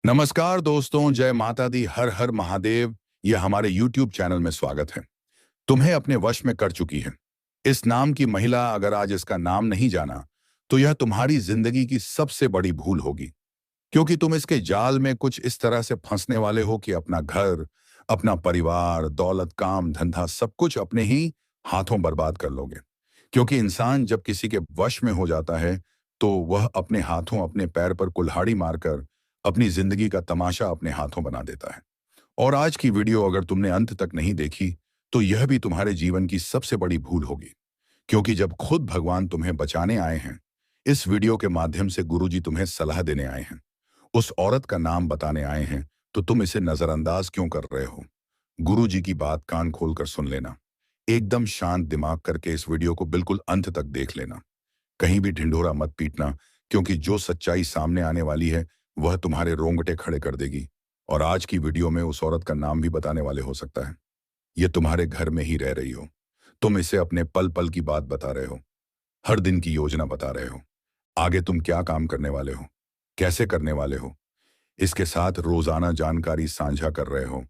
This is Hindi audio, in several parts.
नमस्कार दोस्तों, जय माता दी, हर हर महादेव। ये हमारे YouTube चैनल में स्वागत है। तुम्हें अपने वश में कर चुकी है इस नाम की महिला। अगर आज इसका नाम नहीं जाना तो यह तुम्हारी जिंदगी की सबसे बड़ी भूल होगी, क्योंकि तुम इसके जाल में कुछ इस तरह से फंसने वाले हो कि अपना घर, अपना परिवार, दौलत, काम, धंधा, सब कुछ अपने ही हाथों बर्बाद कर लोगे। क्योंकि इंसान जब किसी के वश में हो जाता है तो वह अपने हाथों, अपने पैर पर कुल्हाड़ी मारकर अपनी जिंदगी का तमाशा अपने हाथों बना देता है। और आज की वीडियो अगर तुमने अंत तक नहीं देखी तो यह भी तुम्हारे जीवन की सबसे बड़ी भूल होगी, क्योंकि जब खुद भगवान तुम्हें बचाने आए हैं, इस वीडियो के माध्यम से गुरुजी तुम्हें सलाह देने आए हैं, उस औरत का नाम बताने आए हैं, तो तुम इसे नजरअंदाज क्यों कर रहे हो? गुरुजी की बात कान खोलकर सुन लेना। एकदम शांत दिमाग करके इस वीडियो को बिल्कुल अंत तक देख लेना। कहीं भी ढिंढोरा मत पीटना, क्योंकि जो सच्चाई सामने आने वाली है वह तुम्हारे रोंगटे खड़े कर देगी। और आज की वीडियो में उस औरत का नाम भी बताने वाले हो सकता है। ये तुम्हारे घर में ही रह रही हो। तुम इसे अपने पल पल की बात बता रहे हो, हर दिन की योजना बता रहे हो, आगे तुम क्या काम करने वाले हो, कैसे करने वाले हो, इसके साथ रोजाना जानकारी साझा कर रहे हो,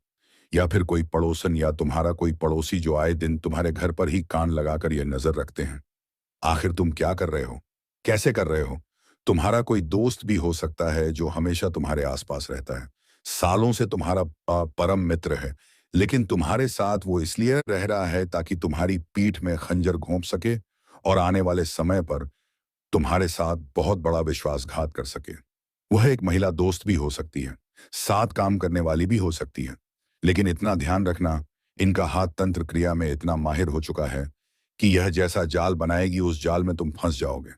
या फिर कोई पड़ोसन या तुम्हारा कोई पड़ोसी जो आए दिन तुम्हारे घर पर ही कान लगाकर यह नजर रखते हैं। आखिर तुम क्या कर रहे हो, कैसे कर रहे हो? तुम्हारा कोई दोस्त भी हो सकता है जो हमेशा तुम्हारे आसपास रहता है, सालों से तुम्हारा परम मित्र है, लेकिन तुम्हारे साथ वो इसलिए रह रहा है ताकि तुम्हारी पीठ में खंजर घोंप सके और आने वाले समय पर तुम्हारे साथ बहुत बड़ा विश्वासघात कर सके। वह एक महिला दोस्त भी हो सकती है, साथ काम करने वाली भी हो सकती है, लेकिन इतना ध्यान रखना, इनका हाथ तंत्र क्रिया में इतना माहिर हो चुका है कि यह जैसा जाल बनाएगी उस जाल में तुम फंस जाओगे।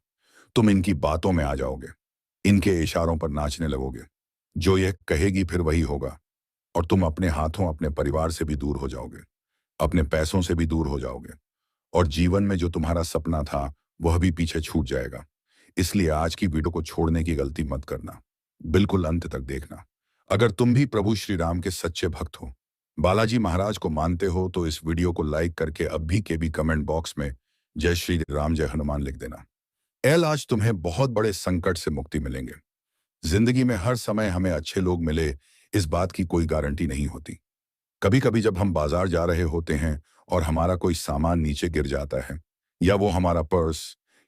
तुम इनकी बातों में आ जाओगे, इनके इशारों पर नाचने लगोगे। जो यह कहेगी फिर वही होगा, और तुम अपने हाथों, अपने परिवार से भी दूर हो जाओगे, अपने पैसों से भी दूर हो जाओगे, और जीवन में जो तुम्हारा सपना था वह भी पीछे छूट जाएगा। इसलिए आज की वीडियो को छोड़ने की गलती मत करना, बिल्कुल अंत तक देखना। अगर तुम भी प्रभु श्री राम के सच्चे भक्त हो, बालाजी महाराज को मानते हो, तो इस वीडियो को लाइक करके अभी के भी कमेंट बॉक्स में जय श्री राम, जय हनुमान लिख देना। आज तुम्हें बहुत बड़े संकट से मुक्ति मिलेंगे। जिंदगी में हर समय हमें अच्छे लोग मिले, इस बात की कोई गारंटी नहीं होती। कभी कभी जब हम बाजार जा रहे होते हैं और हमारा कोई सामान नीचे गिर जाता है, या वो हमारा पर्स,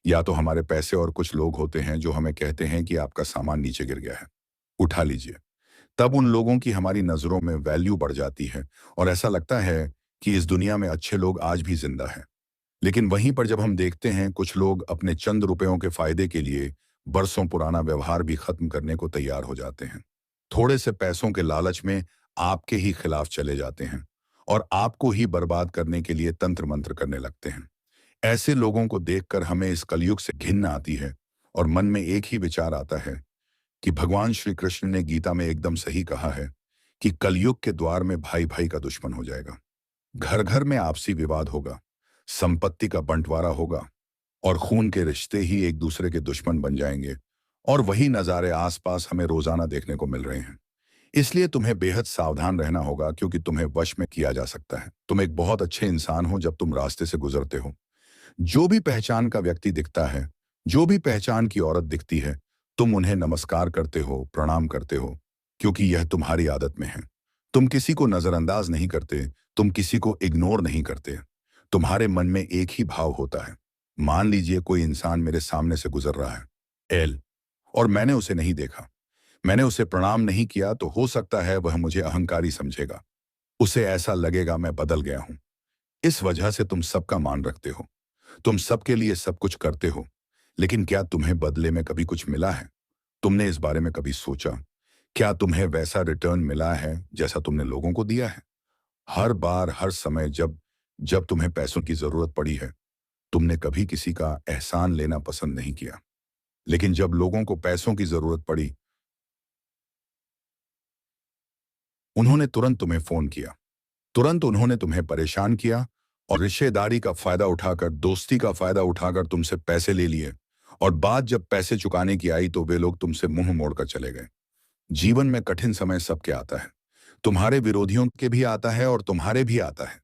या तो हमारे पैसे, और कुछ लोग होते हैं जो हमें कहते हैं कि आपका सामान नीचे गिर गया है, उठा लीजिए। तब उन लोगों की हमारी नजरों में वैल्यू बढ़ जाती है और ऐसा लगता है कि इस दुनिया में अच्छे लोग आज भी जिंदा हैं। लेकिन वहीं पर जब हम देखते हैं कुछ लोग अपने चंद रुपयों के फायदे के लिए बरसों पुराना व्यवहार भी खत्म करने को तैयार हो जाते हैं, थोड़े से पैसों के लालच में आपके ही खिलाफ चले जाते हैं और आपको ही बर्बाद करने के लिए तंत्र मंत्र करने लगते हैं। ऐसे लोगों को देखकर हमें इस कलयुग से घिन्न आती है और मन में एक ही विचार आता है कि भगवान श्री कृष्ण ने गीता में एकदम सही कहा है कि कलयुग के द्वार में भाई भाई का दुश्मन हो जाएगा, घर घर में आपसी विवाद होगा, संपत्ति का बंटवारा होगा, और खून के रिश्ते ही एक दूसरे के दुश्मन बन जाएंगे। और वही नज़ारे आसपास हमें रोजाना देखने को मिल रहे हैं। इसलिए तुम्हें बेहद सावधान रहना होगा, क्योंकि तुम्हें वश में किया जा सकता है। तुम एक बहुत अच्छे इंसान हो जब तुम रास्ते से गुजरते हो। जो भी पहचान का व्यक्ति दिखता है, जो भी पहचान की औरत दिखती है, तुम उन्हें नमस्कार करते हो, प्रणाम करते हो, क्योंकि यह तुम्हारी आदत में है। तुम किसी को नजरअंदाज नहीं करते, तुम किसी को इग्नोर नहीं करते। तुम्हारे मन में एक ही भाव होता है। मान लीजिए कोई इंसान मेरे सामने से गुजर रहा है, एल, और मैंने उसे नहीं देखा, मैंने उसे प्रणाम नहीं किया, तो हो सकता है वह मुझे अहंकारी समझेगा। उसे ऐसा लगेगा मैं बदल गया हूं। इस वजह से तुम सबका मान रखते हो, तुम सबके लिए सब कुछ करते हो। लेकिन क्या तुम्हें बदले में कभी कुछ मिला है? तुमने इस बारे में कभी सोचा? क्या तुम्हें वैसा रिटर्न मिला है जैसा तुमने लोगों को दिया है? हर बार, हर समय जब जब तुम्हें पैसों की जरूरत पड़ी है, तुमने कभी किसी का एहसान लेना पसंद नहीं किया। लेकिन जब लोगों को पैसों की जरूरत पड़ी, उन्होंने तुरंत तुम्हें फोन किया, तुरंत उन्होंने तुम्हें परेशान किया, और रिश्तेदारी का फायदा उठाकर, दोस्ती का फायदा उठाकर तुमसे पैसे ले लिए। और बात जब पैसे चुकाने की आई तो वे लोग तुमसे मुंह मोड़कर चले गए। जीवन में कठिन समय सबके आता है, तुम्हारे विरोधियों के भी आता है और तुम्हारे भी आता है।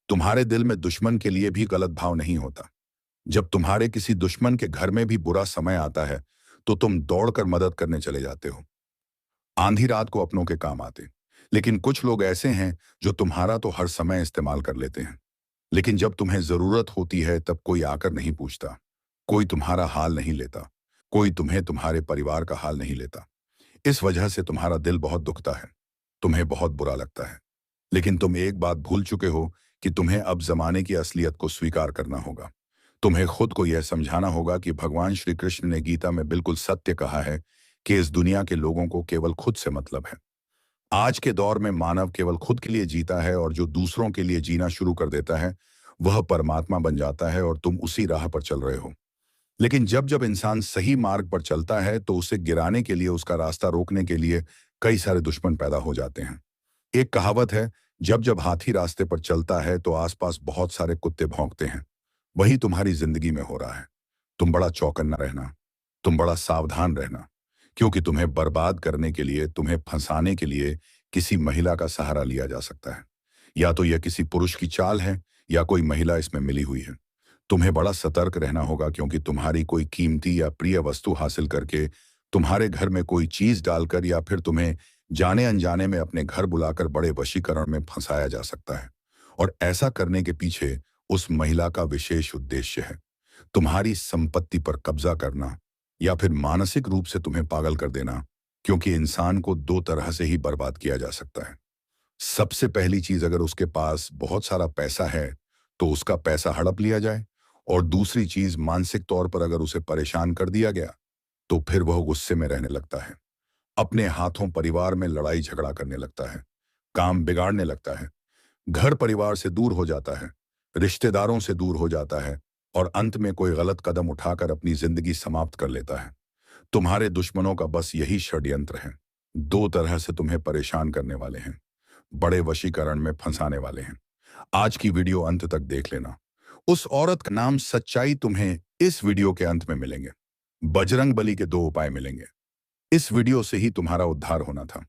तुम्हारे दिल में दुश्मन के लिए भी गलत भाव नहीं होता। जब तुम्हारे किसी दुश्मन के घर में भी बुरा समय आता है तो तुम दौड़कर मदद करने चले जाते हो। आंधी रात को अपनों के काम आते। लेकिन कुछ लोग ऐसे हैं जो तुम्हारा तो हर समय इस्तेमाल कर लेते हैं, लेकिन जब तुम्हें जरूरत होती है तब कोई आकर नहीं पूछता, कोई तुम्हारा हाल नहीं लेता, कोई तुम्हें तुम्हारे परिवार का हाल नहीं लेता। इस वजह से तुम्हारा दिल बहुत दुखता है, तुम्हें बहुत बुरा लगता है। लेकिन तुम एक बात भूल चुके हो कि तुम्हें अब जमाने की असलियत को स्वीकार करना होगा। तुम्हें खुद को यह समझाना होगा कि भगवान श्री कृष्ण ने गीता में बिल्कुल सत्य कहा है कि इस दुनिया के लोगों को केवल खुद से मतलब है। आज के दौर में मानव केवल खुद के लिए जीता है, और जो दूसरों के लिए जीना शुरू कर देता है वह परमात्मा बन जाता है, और तुम उसी राह पर चल रहे हो। लेकिन जब जब इंसान सही मार्ग पर चलता है तो उसे गिराने के लिए, उसका रास्ता रोकने के लिए कई सारे दुश्मन पैदा हो जाते हैं। एक कहावत है, जब जब हाथी रास्ते पर चलता है तो आसपास बहुत सारे कुत्ते भौंकते हैं। वही तुम्हारी जिंदगी में हो रहा है। तुम बड़ा चौकन्ना रहना, तुम बड़ा सावधान रहना, क्योंकि तुम्हें बर्बाद करने के लिए, तुम्हें फंसाने के लिए किसी महिला का सहारा लिया जा सकता है। या तो यह किसी पुरुष की चाल है, या कोई महिला इसमें मिली हुई है। तुम्हें बड़ा सतर्क रहना होगा, क्योंकि तुम्हारी कोई कीमती या प्रिय वस्तु हासिल करके, तुम्हारे घर में कोई चीज डालकर, या फिर तुम्हें जाने अनजाने में अपने घर बुलाकर बड़े वशीकरण में फंसाया जा सकता है। और ऐसा करने के पीछे उस महिला का विशेष उद्देश्य है, तुम्हारी संपत्ति पर कब्जा करना, या फिर मानसिक रूप से तुम्हें पागल कर देना। क्योंकि इंसान को दो तरह से ही बर्बाद किया जा सकता है। सबसे पहली चीज, अगर उसके पास बहुत सारा पैसा है तो उसका पैसा हड़प लिया जाए, और दूसरी चीज, मानसिक तौर पर अगर उसे परेशान कर दिया गया तो फिर वह गुस्से में रहने लगता है, अपने हाथों परिवार में लड़ाई झगड़ा करने लगता है, काम बिगाड़ने लगता है, घर परिवार से दूर हो जाता है, रिश्तेदारों से दूर हो जाता है, और अंत में कोई गलत कदम उठाकर अपनी जिंदगी समाप्त कर लेता है। तुम्हारे दुश्मनों का बस यही षड्यंत्र है। दो तरह से तुम्हें परेशान करने वाले हैं, बड़े वशीकरण में फंसाने वाले हैं। आज की वीडियो अंत तक देख लेना। उस औरत का नाम सच्चाई तुम्हें इस वीडियो के अंत में मिलेंगे। बजरंग बली के दो उपाय मिलेंगे। इस वीडियो से ही तुम्हारा उद्धार होना था।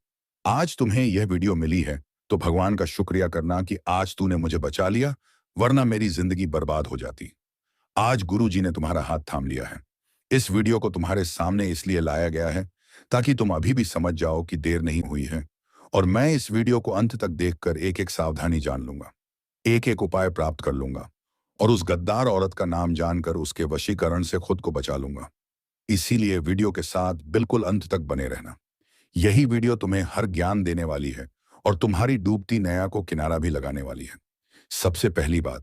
आज तुम्हें यह वीडियो मिली है तो भगवान का शुक्रिया करना कि आज तूने मुझे बचा लिया, वरना मेरी जिंदगी बर्बाद हो जाती। आज गुरु जी ने तुम्हारा हाथ थाम लिया है। इस वीडियो को तुम्हारे सामने इसलिए लाया गया है ताकि तुम अभी भी समझ जाओ कि देर नहीं हुई है। और मैं इस वीडियो को अंत तक देखकर एक एक सावधानी जान लूंगा, एक एक उपाय प्राप्त कर लूंगा, और उस गद्दार औरत का नाम जानकर उसके वशीकरण से खुद को बचा लूंगा। इसीलिए वीडियो के साथ बिल्कुल अंत तक बने रहना। यही वीडियो तुम्हें हर ज्ञान देने वाली है, और तुम्हारी डूबती नैया को किनारा भी लगाने वाली है। सबसे पहली बात,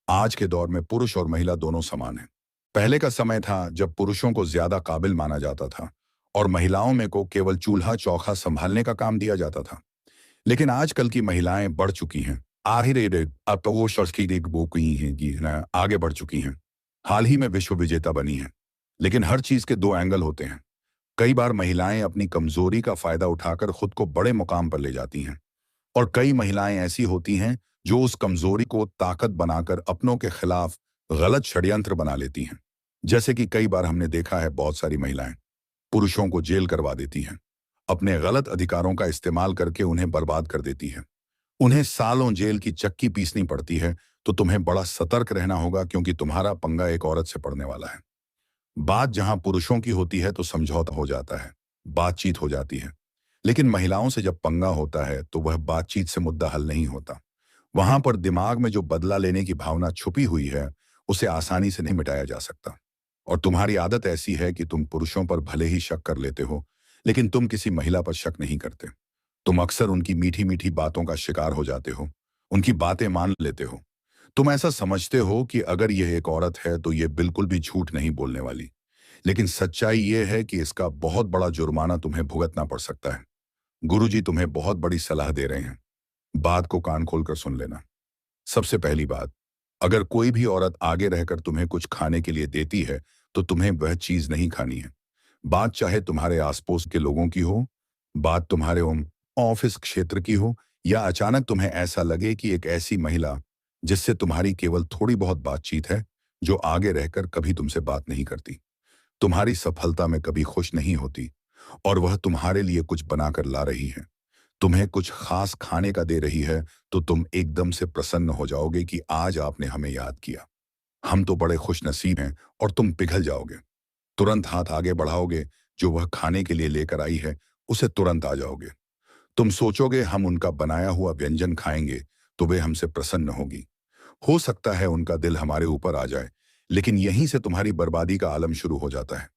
आज के दौर में पुरुष और महिला दोनों समान हैं। पहले का समय था जब पुरुषों को ज्यादा काबिल माना जाता था, और महिलाओं में को केवल चूल्हा चौका संभालने का काम दिया जाता था। लेकिन आजकल की महिलाएं बढ़ चुकी हैं। अब तो वो शर्ट की एक वो की हैं कि ना, आगे बढ़ चुकी हैं। हाल ही में विश्व विजेता बनी हैं। लेकिन हर चीज के दो एंगल होते हैं। कई बार महिलाएं अपनी कमजोरी का फायदा उठाकर खुद को बड़े मुकाम पर ले जाती हैं, और कई महिलाएं ऐसी होती हैं जो उस कमजोरी को ताकत बनाकर अपनों के खिलाफ गलत षड्यंत्र बना लेती हैं। जैसे कि कई बार हमने देखा है, बहुत सारी महिलाएं पुरुषों को जेल करवा देती हैं, अपने गलत अधिकारों का इस्तेमाल करके उन्हें बर्बाद कर देती हैं। उन्हें सालों जेल की चक्की पीसनी पड़ती है। तो तुम्हें बड़ा सतर्क रहना होगा, क्योंकि तुम्हारा पंगा एक औरत से पड़ने वाला है। बात जहां पुरुषों की होती है तो समझौता हो जाता है, बातचीत हो जाती है। लेकिन महिलाओं से जब पंगा होता है तो वह बातचीत से मुद्दा हल नहीं होता। वहां पर दिमाग में जो बदला लेने की भावना छुपी हुई है, उसे आसानी से नहीं मिटाया जा सकता। और तुम्हारी आदत ऐसी है कि तुम पुरुषों पर भले ही शक कर लेते हो, लेकिन तुम किसी महिला पर शक नहीं करते। तुम अक्सर उनकी मीठी मीठी बातों का शिकार हो जाते हो, उनकी बातें मान लेते हो। तुम ऐसा समझते हो कि अगर यह एक औरत है तो यह बिल्कुल भी झूठ नहीं बोलने वाली। लेकिन सच्चाई यह है कि इसका बहुत बड़ा जुर्माना तुम्हें भुगतना पड़ सकता है। गुरुजी तुम्हें बहुत बड़ी सलाह दे रहे हैं। बात को कान खोलकर सुन लेना। सबसे पहली बात, अगर कोई भी औरत आगे रहकर तुम्हें कुछ खाने के लिए देती है तो तुम्हें वह चीज नहीं खानी है। बात चाहे तुम्हारे आसपास के लोगों की हो, बात तुम्हारे ऑफिस क्षेत्र की हो, या अचानक तुम्हें ऐसा लगे कि एक ऐसी महिला जिससे तुम्हारी केवल थोड़ी बहुत बातचीत है, जो आगे रहकर कभी तुमसे बात नहीं करती, तुम्हारी सफलता में कभी खुश नहीं होती, और वह तुम्हारे लिए कुछ बनाकर ला रही है, तुम्हें कुछ खास खाने का दे रही है, तो तुम एकदम से प्रसन्न हो जाओगे कि आज आपने हमें याद किया, हम तो बड़े खुश नसीब हैं। और तुम पिघल जाओगे, तुरंत हाथ आगे बढ़ाओगे, जो वह खाने के लिए लेकर आई है उसे तुरंत आ जाओगे। तुम सोचोगे हम उनका बनाया हुआ व्यंजन खाएंगे तो वे हमसे प्रसन्न होगी। हो सकता है उनका दिल हमारे ऊपर आ जाए, लेकिन यहीं से तुम्हारी बर्बादी का आलम शुरू हो जाता है,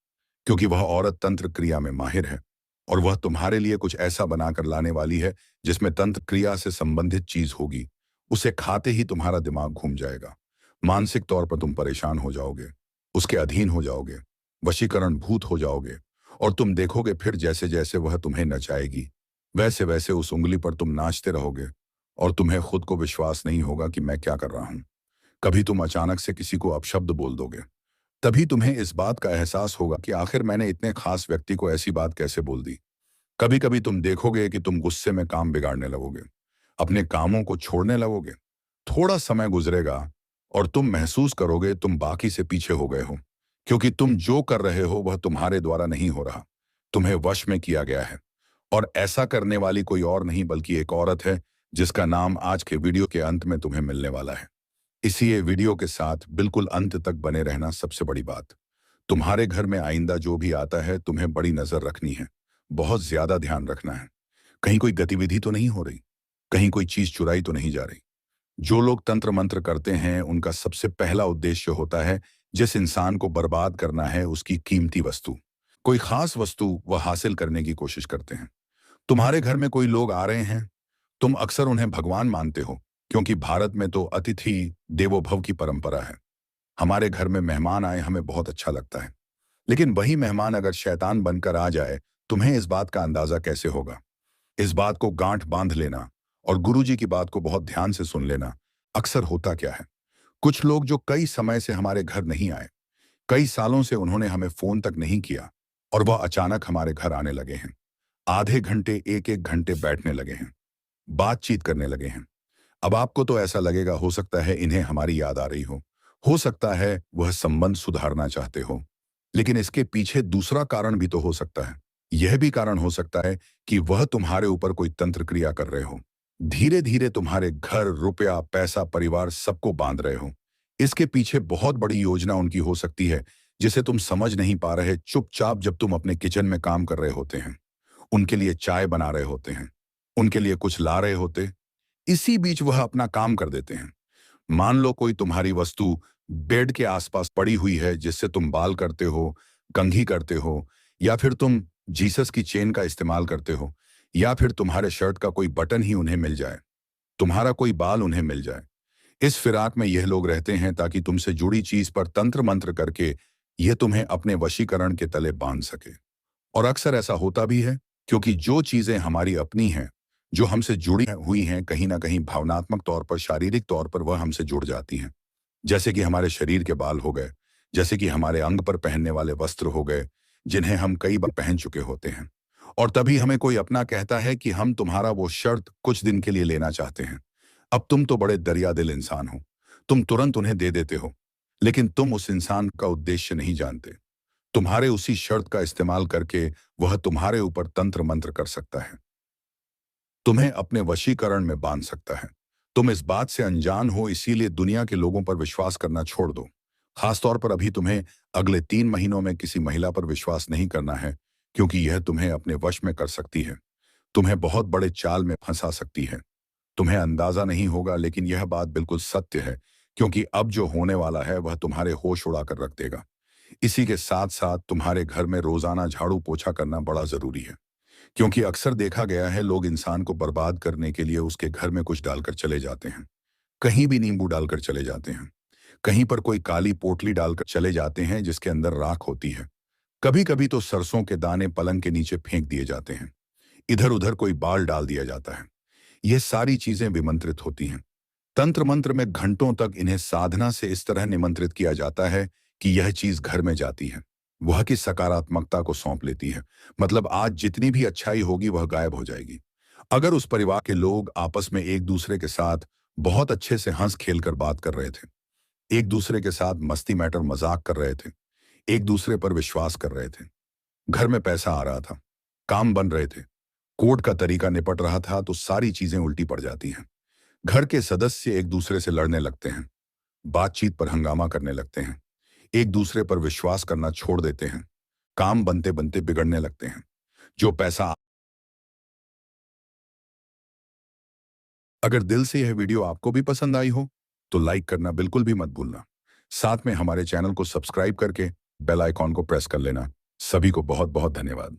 क्योंकि वह औरत तंत्र क्रिया में माहिर है और वह तुम्हारे लिए कुछ ऐसा बनाकर लाने वाली है जिसमें तंत्र क्रिया से संबंधित चीज होगी। उसे खाते ही तुम्हारा दिमाग घूम जाएगा, मानसिक तौर पर तुम परेशान हो जाओगे, उसके अधीन हो जाओगे, वशीकरण भूत हो जाओगे, और तुम देखोगे फिर जैसे जैसे वह तुम्हें नचाएगी वैसे वैसे उस उंगली पर तुम नाचते रहोगे और तुम्हें खुद को विश्वास नहीं होगा कि मैं क्या कर रहा हूं। कभी तुम अचानक से किसी को अपशब्द बोल दोगे। तभी तुम्हें इस बात का एहसास होगा कि आखिर मैंने इतने खास व्यक्ति को ऐसी बात कैसे बोल दी। कभी कभी तुम देखोगे कि तुम गुस्से में काम बिगाड़ने लगोगे, अपने कामों को छोड़ने लगोगे। थोड़ा समय गुजरेगा और तुम महसूस करोगे तुम बाकी से पीछे हो गए हो, क्योंकि तुम जो कर रहे हो वह तुम्हारे द्वारा नहीं हो रहा, तुम्हें वश में किया गया है। और ऐसा करने वाली कोई और नहीं बल्कि एक औरत है, जिसका नाम आज के वीडियो के अंत में तुम्हें मिलने वाला है। इसी ये वीडियो के साथ बिल्कुल अंत तक बने रहना सबसे बड़ी बात। तुम्हारे घर में आइंदा जो भी आता है तुम्हें बड़ी नजर रखनी है, बहुत ज्यादा ध्यान रखना है। कहीं कोई गतिविधि तो नहीं हो रही, कहीं कोई चीज चुराई तो नहीं जा रही। जो लोग तंत्र मंत्र करते हैं उनका सबसे पहला उद्देश्य होता है जिस इंसान को बर्बाद करना है उसकी कीमती वस्तु, कोई खास वस्तु वह हासिल करने की कोशिश करते हैं। तुम्हारे घर में कोई लोग आ रहे हैं, तुम अक्सर उन्हें भगवान मानते हो, क्योंकि भारत में तो अतिथि देवो भव की परंपरा है। हमारे घर में मेहमान आए हमें बहुत अच्छा लगता है, लेकिन वही मेहमान अगर शैतान बनकर आ जाए, तुम्हें इस बात का अंदाजा कैसे होगा। इस बात को गांठ बांध लेना और गुरुजी की बात को बहुत ध्यान से सुन लेना। अक्सर होता क्या है, कुछ लोग जो कई समय से हमारे घर नहीं आए, कई सालों से उन्होंने हमें फोन तक नहीं किया, और वह अचानक हमारे घर आने लगे हैं। आधे घंटे एक एक घंटे बैठने लगे हैं, बातचीत करने लगे हैं। अब आपको तो ऐसा लगेगा हो सकता है इन्हें हमारी याद आ रही हो सकता है वह संबंध सुधारना चाहते हो, लेकिन इसके पीछे दूसरा कारण भी तो हो सकता है। यह भी कारण हो सकता है कि वह तुम्हारे ऊपर कोई तंत्र क्रिया कर रहे हो, धीरे धीरे तुम्हारे घर, रुपया, पैसा, परिवार सबको बांध रहे हो। इसके पीछे बहुत बड़ी योजना उनकी हो सकती है जिसे तुम समझ नहीं पा रहे। चुपचाप जब तुम अपने किचन में काम कर रहे होते हैं, उनके लिए चाय बना रहे होते हैं, उनके लिए कुछ ला रहे होते, इसी बीच वह अपना काम कर देते हैं। मान लो कोई तुम्हारी वस्तु बेड के आसपास पड़ी हुई है जिससे तुम बाल करते हो, कंघी करते हो, या फिर तुम जीसस की चेन का इस्तेमाल करते हो, या फिर तुम्हारे शर्ट का कोई बटन ही उन्हें मिल जाए, तुम्हारा कोई बाल उन्हें मिल जाए। इस फिराक में यह लोग रहते हैं ताकि तुमसे जुड़ी चीज पर तंत्र मंत्र करके यह तुम्हें अपने वशीकरण के तले बांध सके। और अक्सर ऐसा होता भी है, क्योंकि जो चीजें हमारी अपनी हैं, जो हमसे जुड़ी हुई हैं, कहीं ना कहीं भावनात्मक तौर पर, शारीरिक तौर पर वह हमसे जुड़ जाती हैं। जैसे कि हमारे शरीर के बाल हो गए, जैसे कि हमारे अंग पर पहनने वाले वस्त्र हो गए, जिन्हें हम कई बार पहन चुके होते हैं। और तभी हमें कोई अपना कहता है कि हम तुम्हारा वो शर्ट कुछ दिन के लिए लेना चाहते हैं। अब तुम तो बड़े दरियादिल इंसान हो, तुम तुरंत उन्हें दे देते हो, लेकिन तुम उस इंसान का उद्देश्य नहीं जानते। तुम्हारे उसी शर्त का इस्तेमाल करके वह तुम्हारे ऊपर तंत्र मंत्र कर सकता है, तुम्हें अपने वशीकरण में बांध सकता है। तुम इस बात से अनजान हो, इसीलिए दुनिया के लोगों पर विश्वास करना छोड़ दो। खासतौर पर अभी तुम्हें अगले 3 महीनों में किसी महिला पर विश्वास नहीं करना है, क्योंकि यह तुम्हें अपने वश में कर सकती है, तुम्हें बहुत बड़े चाल में फंसा सकती है। तुम्हें अंदाजा नहीं होगा, लेकिन यह बात बिल्कुल सत्य है, क्योंकि अब जो होने वाला है वह तुम्हारे होश उड़ाकर रख देगा। इसी के साथ साथ तुम्हारे घर में रोजाना झाड़ू पोछा करना बड़ा जरूरी है, क्योंकि अक्सर देखा गया है लोग इंसान को बर्बाद करने के लिए उसके घर में कुछ डालकर चले जाते हैं। कहीं भी नींबू डालकर चले जाते हैं, कहीं पर कोई काली पोटली डालकर चले जाते हैं जिसके अंदर राख होती है। कभी कभी तो सरसों के दाने पलंग के नीचे फेंक दिए जाते हैं, इधर उधर कोई बाल डाल दिया जाता है। ये सारी चीजें विमंत्रित होती हैं। तंत्र मंत्र में घंटों तक इन्हें साधना से इस तरह निमंत्रित किया जाता है कि यह चीज घर में जाती है, वह की सकारात्मकता को सौंप लेती है। मतलब आज जितनी भी अच्छाई होगी वह गायब हो जाएगी। अगर उस परिवार के लोग आपस में एक दूसरे के साथ बहुत अच्छे से हंस खेल कर बात कर रहे थे, एक दूसरे के साथ मस्ती मैटर मजाक कर रहे थे, एक दूसरे पर विश्वास कर रहे थे, घर में पैसा आ रहा था, काम बन रहे थे, कोर्ट का तरीका निपट रहा था, तो सारी चीजें उल्टी पड़ जाती हैं। घर के सदस्य एक दूसरे से लड़ने लगते हैं, बातचीत पर हंगामा करने लगते हैं, एक दूसरे पर विश्वास करना छोड़ देते हैं, काम बनते बनते बिगड़ने लगते हैं। जो पैसा अगर दिल से यह वीडियो आपको भी पसंद आई हो तो लाइक करना बिल्कुल भी मत भूलना। साथ में हमारे चैनल को सब्सक्राइब करके बेल आइकॉन को प्रेस कर लेना। सभी को बहुत बहुत धन्यवाद।